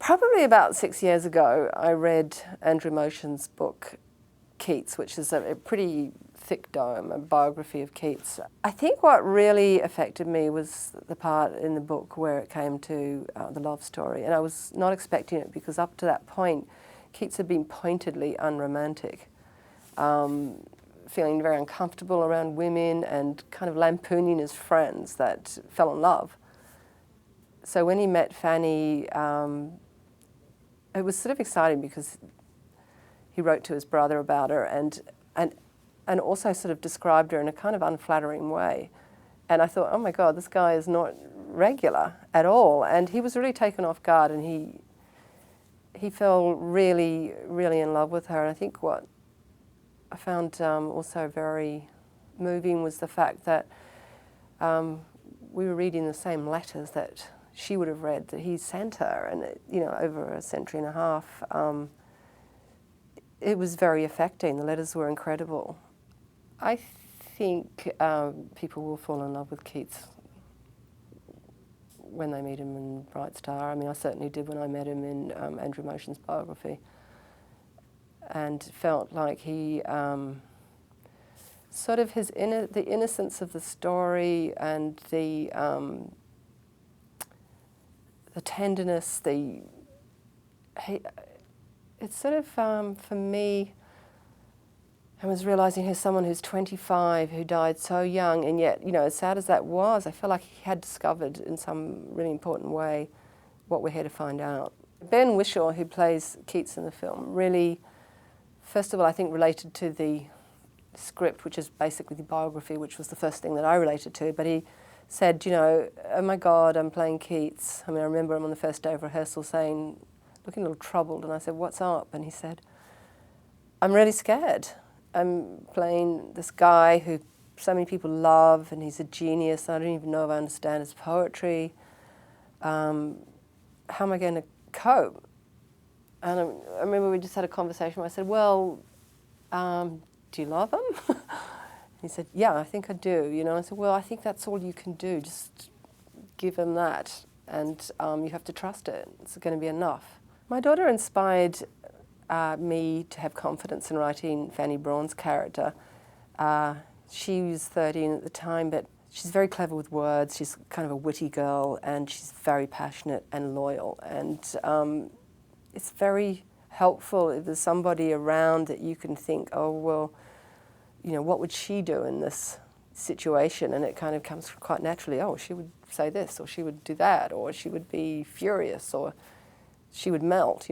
Probably about 6 years ago, I read Andrew Motion's book, Keats, which is a pretty thick tome, a biography of Keats. I think what really affected me was the part in the book where it came to the love story, and I was not expecting it because up to that point, Keats had been pointedly unromantic, feeling very uncomfortable around women and kind of lampooning his friends that fell in love. So when he met Fanny, it was sort of exciting because he wrote to his brother about her and also sort of described her in a kind of unflattering way. And I thought, oh my God, this guy is not regular at all. And he was really taken off guard, and he fell really, really in love with her. And I think what I found also very moving was the fact that we were reading the same letters that she would have read that he sent her, and over a century and a half. It was very affecting. The letters were incredible. I think people will fall in love with Keats when they meet him in Bright Star. I mean, I certainly did when I met him in Andrew Motion's biography, and felt like he sort of the innocence of the story and the tenderness, it's sort of, for me, I was realising here's someone who's 25 who died so young, and yet, as sad as that was, I feel like he had discovered in some really important way what we're here to find out. Ben Whishaw, who plays Keats in the film, really, first of all, I think related to the script, which is basically the biography, which was the first thing that I related to, but he said, oh my God, I'm playing Keats. I mean, I remember him on the first day of rehearsal saying, looking a little troubled, and I said, what's up? And he said, I'm really scared. I'm playing this guy who so many people love, and he's a genius. I don't even know if I understand his poetry. How am I going to cope? And I remember we just had a conversation where I said, well, do you love him? He said, yeah, I think I do. I said, well, I think that's all you can do. Just give him that, and you have to trust it. It's going to be enough. My daughter inspired me to have confidence in writing Fanny Braun's character. She was 13 at the time, but she's very clever with words. She's kind of a witty girl, and she's very passionate and loyal. And it's very helpful if there's somebody around that you can think, oh, well, what would she do in this situation? And it kind of comes quite naturally, oh, she would say this, or she would do that, or she would be furious, or she would melt,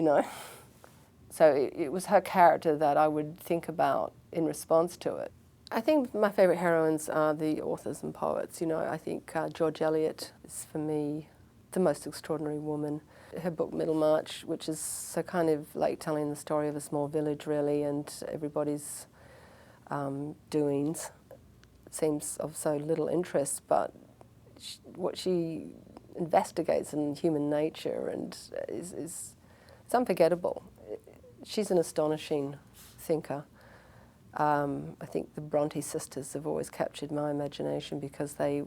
So it was her character that I would think about in response to it. I think my favourite heroines are the authors and poets. I think George Eliot is, for me, the most extraordinary woman. Her book Middlemarch, which is so kind of like telling the story of a small village, really, and everybody's doings. It seems of so little interest, but what she investigates in human nature and it's unforgettable. She's an astonishing thinker. I think the Bronte sisters have always captured my imagination because they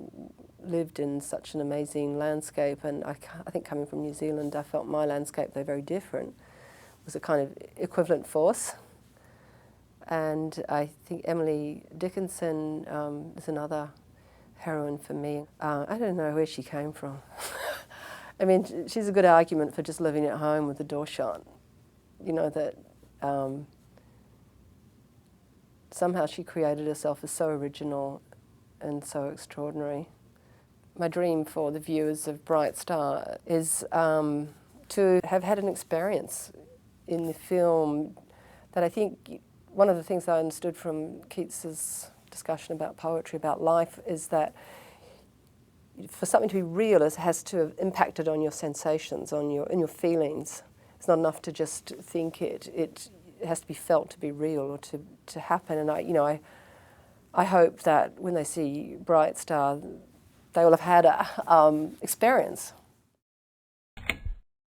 lived in such an amazing landscape, and I think coming from New Zealand, I felt my landscape, though very different, was a kind of equivalent force. And I think Emily Dickinson is another heroine for me. I don't know where she came from. I mean, she's a good argument for just living at home with the door shut. That somehow she created herself as so original and so extraordinary. My dream for the viewers of Bright Star is to have had an experience in the film that I think one of the things I understood from Keats's discussion about poetry, about life, is that for something to be real, it has to have impacted on your sensations, on your feelings. It's not enough to just think it. It has to be felt to be real or to happen. And I hope that when they see Bright Star, they will have had a experience.